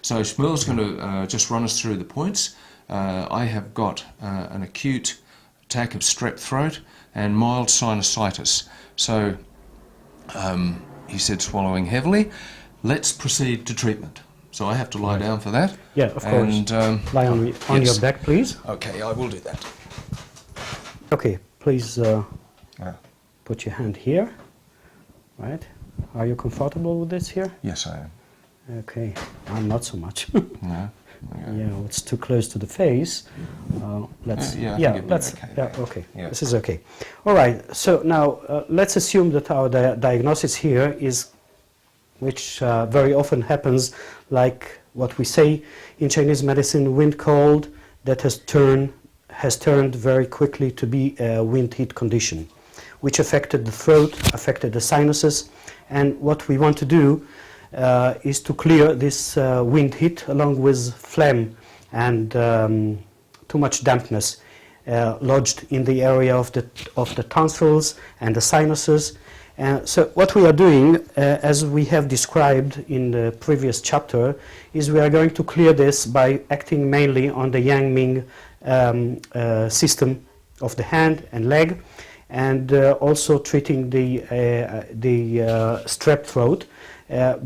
So Shmuel's going to just run us through the points. I have got an acute attack of strep throat and mild sinusitis. So he said swallowing heavily. Let's proceed to treatment. So I have to lie down for that. Yeah, of course. And, lie on your back, please. Okay, I will do that. Okay, please put your hand here. Right. Are you comfortable with this here? Yes, I am. Okay, I'm not so much. No. Okay. Yeah, it's too close to the face. Let's. Okay. Yeah. This is okay. All right. So now let's assume that our diagnosis here is, which very often happens, like what we say in Chinese medicine, wind cold, that has turned very quickly to be a wind heat condition, which affected the throat, affected the sinuses, and what we want to do is to clear this wind heat along with phlegm and too much dampness lodged in the area of the tonsils and the sinuses. So what we are doing, as we have described in the previous chapter, is we are going to clear this by acting mainly on the Yang Ming system of the hand and leg, and also treating the strep throat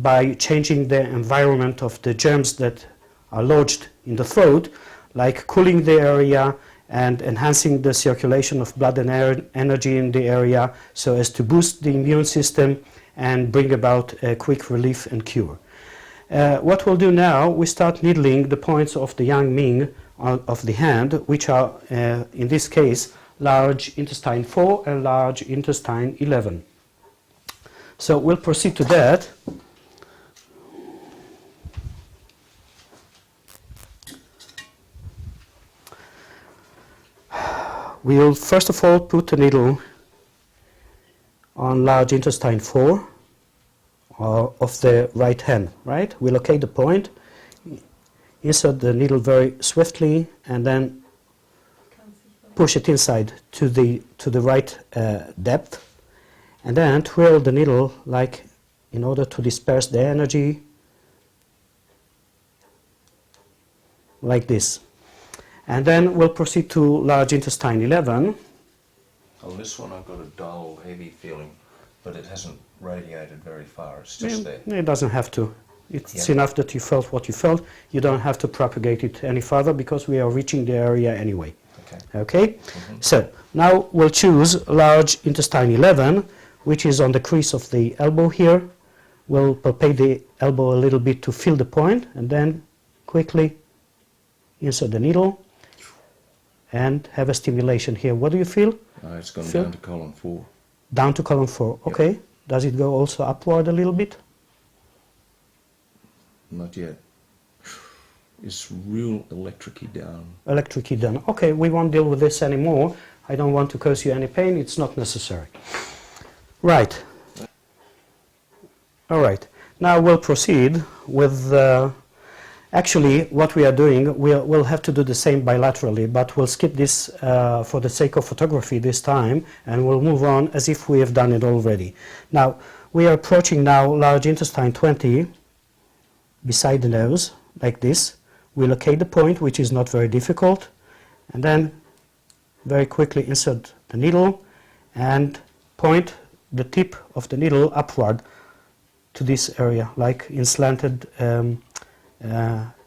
by changing the environment of the germs that are lodged in the throat, like cooling the area and enhancing the circulation of blood and energy in the area so as to boost the immune system and bring about a quick relief and cure. What we'll do now, we start needling the points of the Yang Ming of the hand, which are, in this case, large intestine 4 and large intestine 11. So we'll proceed to that. We'll first of all put the needle on large intestine 4 of the right hand, right? We locate the point, insert the needle very swiftly, and then push it inside to the right depth, and then twirl the needle like in order to disperse the energy, like this. And then we'll proceed to large intestine 11. On this one I've got a dull, heavy feeling, but it hasn't radiated very far. It's just there. It doesn't have to. It's enough that you felt what you felt. You don't have to propagate it any further because we are reaching the area anyway. Okay? Mm-hmm. So now we'll choose large intestine 11, which is on the crease of the elbow here. We'll palpate the elbow a little bit to feel the point, and then quickly insert the needle and have a stimulation here. What do you feel? It's gone down to column 4. Down to column 4, okay. Yep. Does it go also upward a little bit? Not yet. It's real electric-y down. Electric-y down. Okay, we won't deal with this anymore. I don't want to cause you any pain. It's not necessary. Right. All right. Now we'll proceed with... Actually, what we are doing, we'll have to do the same bilaterally, but we'll skip this for the sake of photography this time, and we'll move on as if we have done it already. Now, we are approaching now large intestine 20 beside the nose, like this. We locate the point, which is not very difficult, and then very quickly insert the needle and point the tip of the needle upward to this area, like in slanted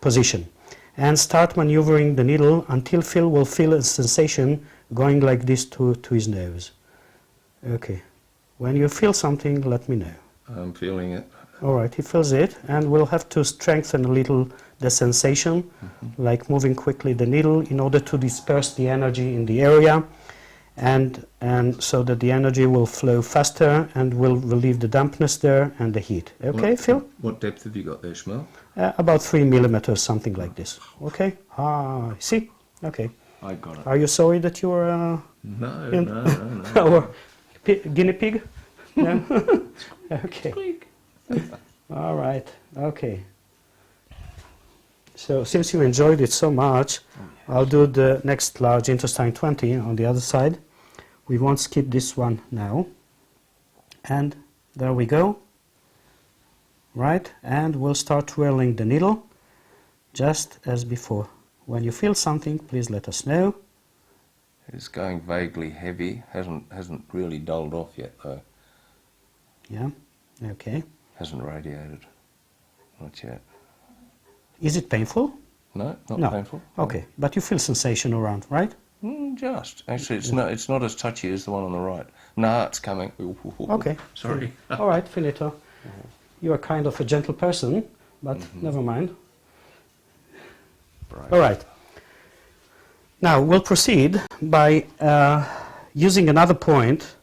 position, and start maneuvering the needle until Phil will feel a sensation going like this to his nose. Okay, when you feel something, let me know. I'm feeling it. All right, he feels it, and we'll have to strengthen a little the sensation, like moving quickly the needle in order to disperse the energy in the area, and so that the energy will flow faster and will relieve the dampness there and the heat. Okay, Phil? What depth have you got there, Shmuel? About 3 millimeters, something like this. Okay? See? Okay. I got it. Are you sorry that you were... No. Guinea pig? No? Okay. All right. Okay. So since you enjoyed it so much, I'll do the next large intestine 20 on the other side. We won't skip this one now. And there we go. Right, and we'll start twirling the needle just as before. When you feel something, please let us know. It's going vaguely heavy. Hasn't really dulled off yet though. Yeah, okay. Hasn't radiated. Not yet. Is it painful? No, not No. painful. Okay, but you feel sensation around, right? Just. Actually, it's not as touchy as the one on the right. Nah, it's coming. Okay. Sorry. All right, finito. You're kind of a gentle person, but never mind. Right. All right. Now we'll proceed by using another point,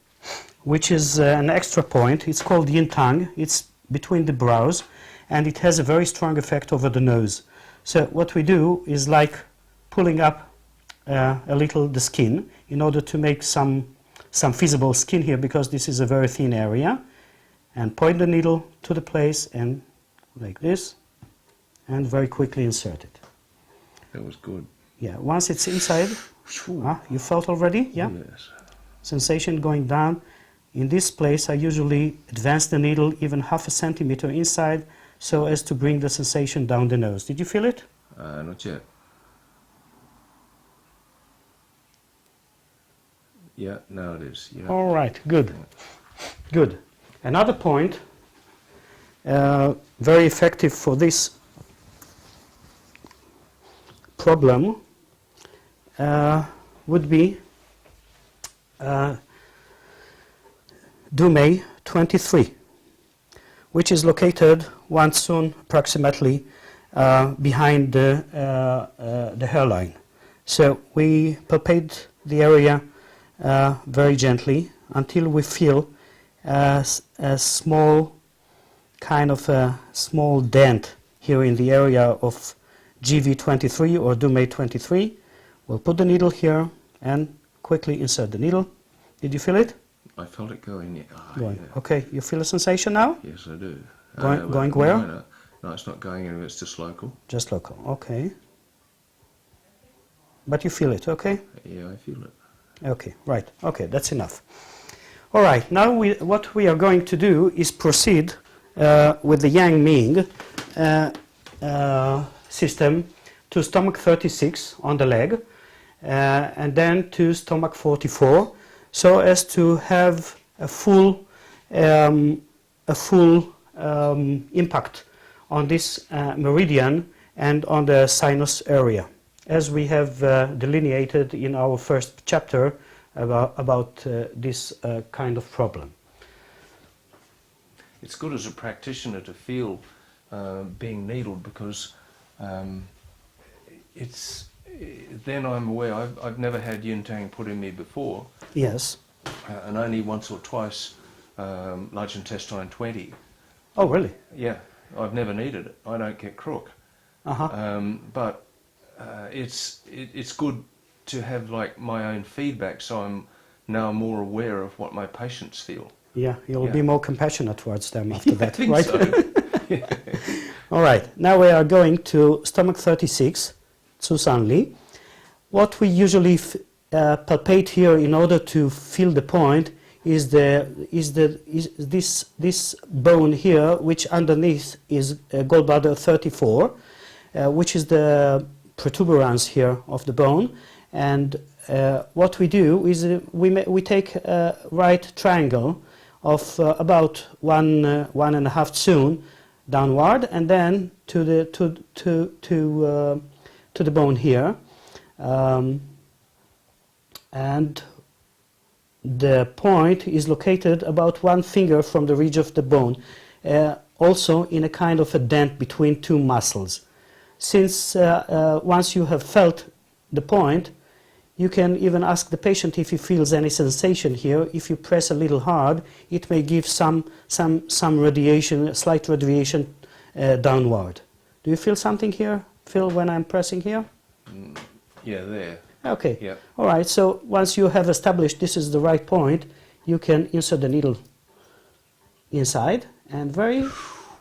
which is an extra point. It's called yin tongue. It's between the brows, and it has a very strong effect over the nose. So what we do is like pulling up a little the skin in order to make some feasible skin here, because this is a very thin area, and point the needle to the place and like this, and very quickly insert it. That was good. Yeah, once it's inside, you felt already, yeah? Yes. Sensation going down. In this place, I usually advance the needle even 0.5 centimeter inside so as to bring the sensation down the nose. Did you feel it? Not yet. Yeah, now it is. Yeah. All right, good. Good. Another point, very effective for this problem, would be Dumay 23, which is located one soon approximately behind the hairline. So we palpate the area very gently until we feel a small kind of a small dent here in the area of GV23 or Dumay 23. We'll put the needle here and quickly insert the needle. Did you feel it? I felt it going. Going. Yeah. Okay, you feel a sensation now? Yes, I do. Going where? No, it's not going anywhere. It's just local. Just local. Okay. But you feel it, okay? Yeah, I feel it. Okay, right. Okay, that's enough. All right, now what we are going to do is proceed with the Yang Ming system to stomach 36 on the leg, and then to stomach 44, so as to have a full impact on this meridian and on the sinus area, as we have delineated in our first chapter about this kind of problem. It's good as a practitioner to feel being needled, because then I'm aware. I've never had yin tang put in me before. Yes. And only once or twice large intestine 20. Oh, really? Yeah, I've never needed it. I don't get crook. But it's good to have like my own feedback, so I'm now more aware of what my patients feel. Yeah, you'll be more compassionate towards them after that, I think right? So. All right, now we are going to stomach 36, Tsusanli. What we usually palpate here in order to feel the point is this bone here, which underneath is gallbladder 34, which is the protuberance here of the bone. And what we do is we take a right triangle of about 1.5 tsun downward, and then to the bone here, and the point is located about 1 finger from the ridge of the bone, also in a kind of a dent between two muscles. Since once you have felt the point, you can even ask the patient if he feels any sensation here. If you press a little hard, it may give some radiation, slight radiation downward. Do you feel something here, Phil, when I'm pressing here? Yeah, there. Okay. Yeah. All right. So once you have established this is the right point, you can insert the needle inside and very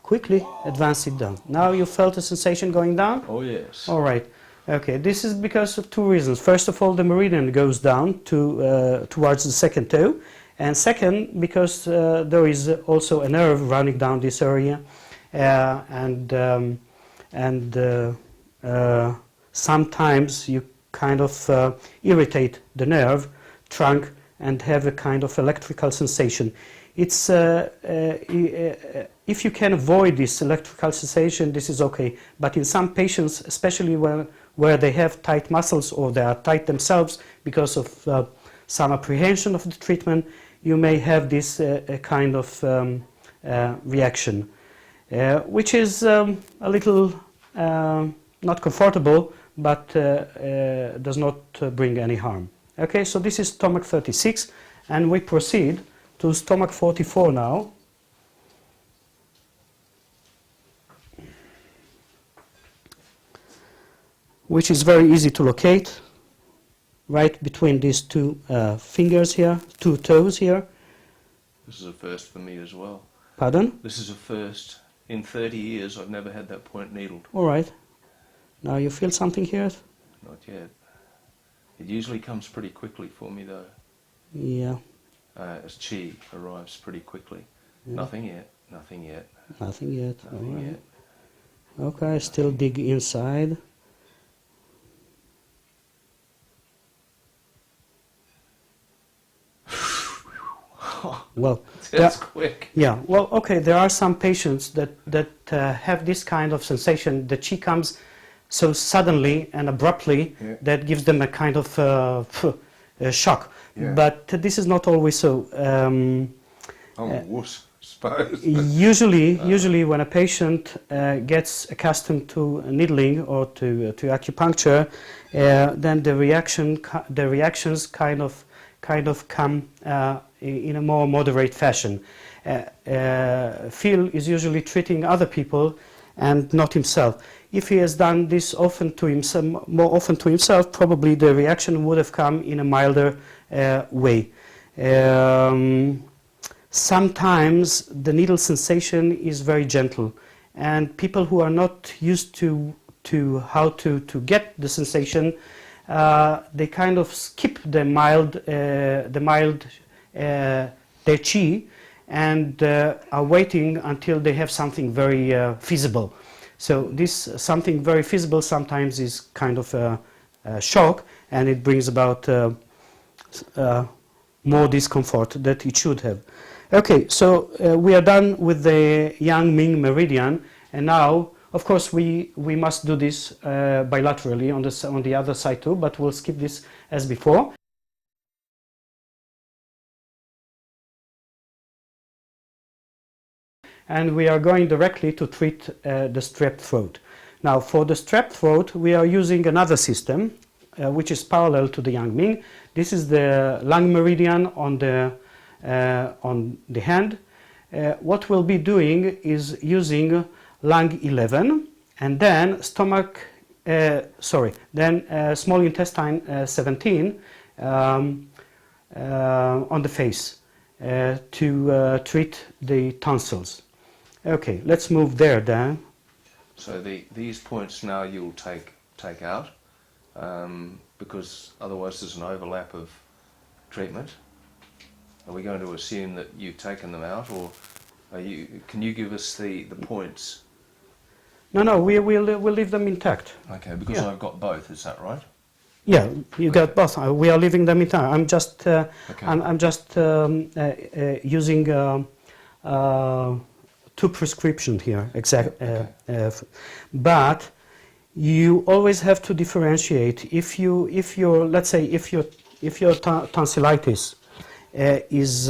quickly advance it down. Now you felt a sensation going down? Oh, yes. All right. Okay, this is because of 2 reasons. First of all, the meridian goes down towards the second toe, and second, because there is also a nerve running down this area, and sometimes you kind of irritate the nerve trunk and have a kind of electrical sensation. It's if you can avoid this electrical sensation, this is okay. But in some patients, especially where they have tight muscles or they are tight themselves because of some apprehension of the treatment, you may have this kind of reaction, which is a little not comfortable, but does not bring any harm. Okay, so this is stomach 36, and we proceed to stomach 44 now. Which is very easy to locate, right between these two fingers here, two toes here. This is a first for me as well. Pardon? This is a first. In 30 years, I've never had that point needled. All right. Now you feel something here? Not yet. It usually comes pretty quickly for me, though. Yeah. As chi arrives pretty quickly. Yeah. Nothing yet. Nothing yet. Nothing yet. Nothing yet. Okay, still dig inside. Well, that's quick. Yeah. Well, okay. There are some patients that have this kind of sensation. The chi comes so suddenly and abruptly that gives them a kind of shock. Yeah. But this is not always so. Wuss, suppose. Usually, when a patient gets accustomed to needling or to acupuncture, then the reactions kind of come in a more moderate fashion. Phil is usually treating other people and not himself. If he has done this more often to himself, probably the reaction would have come in a milder way. Sometimes the needle sensation is very gentle, and people who are not used to how to get the sensation, they kind of skip the mild their chi, and are waiting until they have something very feasible. So this something very feasible sometimes is kind of a shock, and it brings about more discomfort that it should have. Okay, so we are done with the Yang Ming meridian, and now, of course, we must do this bilaterally on the other side too, but we'll skip this as before. And we are going directly to treat the strep throat. Now, for the strep throat, we are using another system, which is parallel to the Yang Ming. This is the lung meridian on the hand. What we'll be doing is using lung 11, and then small intestine 17 on the face to treat the tonsils. Okay, let's move there then. So these points now you'll take out, because otherwise there's an overlap of treatment. Are we going to assume that you've taken them out, or can you give us the points? No, we'll leave them intact. Okay, because I've got both, is that right? Yeah, you got both. We are leaving them intact. I'm just using two prescriptions here, but you always have to differentiate. If your tonsillitis is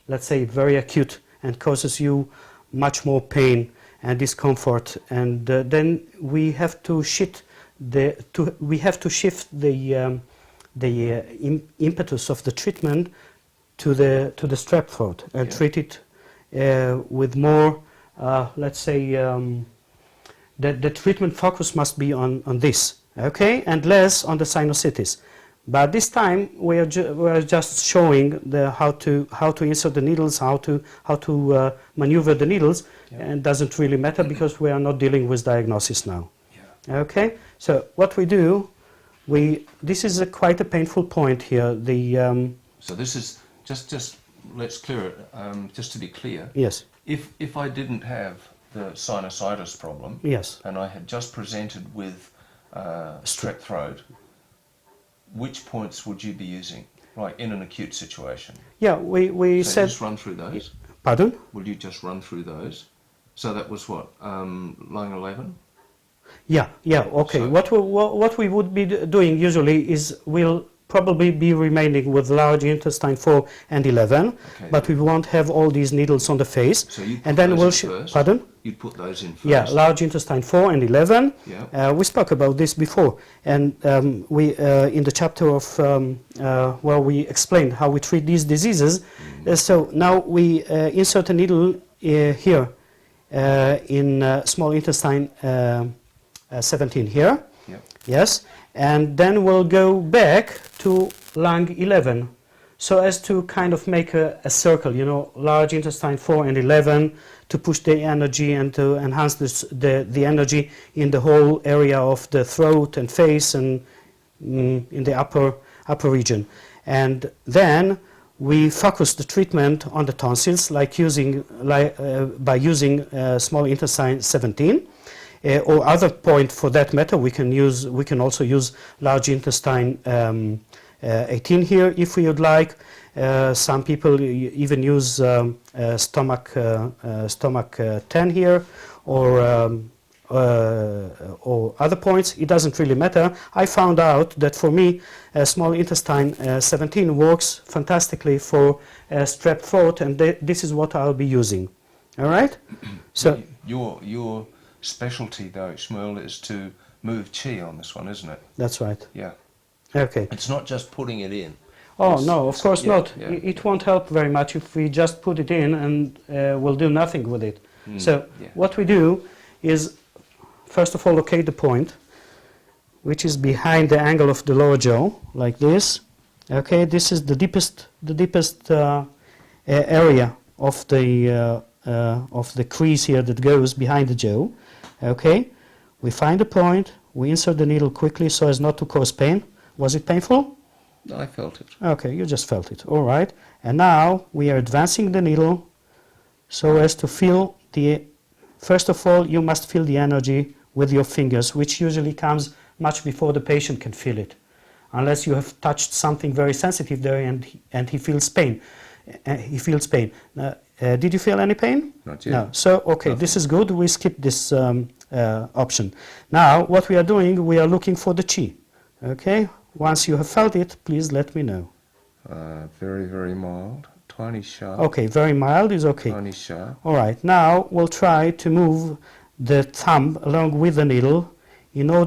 let's say very acute and causes you much more pain and discomfort, and then we have to shift the impetus of the treatment to the strep throat and treat it with more, let's say, the treatment focus must be on this, okay, and less on the sinusitis. But this time we are just showing how to insert the needles, how to maneuver the needles, and it doesn't really matter because we are not dealing with diagnosis now. Yeah. Okay, so what we do, this is quite a painful point here. So this is just let's clear it. Just to be clear. Yes. If I didn't have the sinusitis problem, Yes. and I had just presented with strep throat, which points would you be using, like in an acute situation? Yeah, we So said... you just run through those? Pardon? Will you just run through those? So that was what, lung 11? Yeah, okay. So- What we would be doing usually is we'll probably be remaining with large intestine 4 and 11, Okay. but we won't have all these needles on the face. So you put And then those we'll in first? Pardon? You'd put those in first? Yeah, large intestine 4 and 11. Yeah. We spoke about this before, and we in the chapter of where we explained how we treat these diseases. So now we insert a needle here in small intestine 17 here. Yep. Yes, and then we'll go back to lung 11, so as to kind of make a circle, you know, large intestine 4 and 11, to push the energy and to enhance the energy in the whole area of the throat and face and in the upper region. And then we focus the treatment on the tonsils, by using small intestine 17. Or other point for that matter, we can also use large intestine 18 here if we would like. Some people even use stomach 10 here, or other points. It doesn't really matter. I found out that for me, small intestine 17 works fantastically for strep throat, and this is what I'll be using. All right. So your specialty, though, Shmuel, is to move chi on this one, isn't it? That's right. Yeah. Okay. It's not just putting it in. Oh, no, of course not. Yeah. It won't help very much if we just put it in and we'll do nothing with it. So what we do is, first of all, locate the point, which is behind the angle of the lower jaw, like this. Okay, this is the deepest area of the crease here that goes behind the jaw. Okay, we find the point, we insert the needle quickly so as not to cause pain. Was it painful? I felt it. Okay, you just felt it. All right. And now we are advancing the needle so as to feel first of all, you must feel the energy with your fingers, which usually comes much before the patient can feel it, unless you have touched something very sensitive there and he feels pain. Did you feel any pain? Not yet. No. So, okay, This is good. We skip this option. Now, what we are doing, we are looking for the chi. Okay? Once you have felt it, please let me know. Very, very mild. Tiny sharp. Okay, very mild is okay. Tiny sharp. All right. Now, we'll try to move the thumb along with the needle in order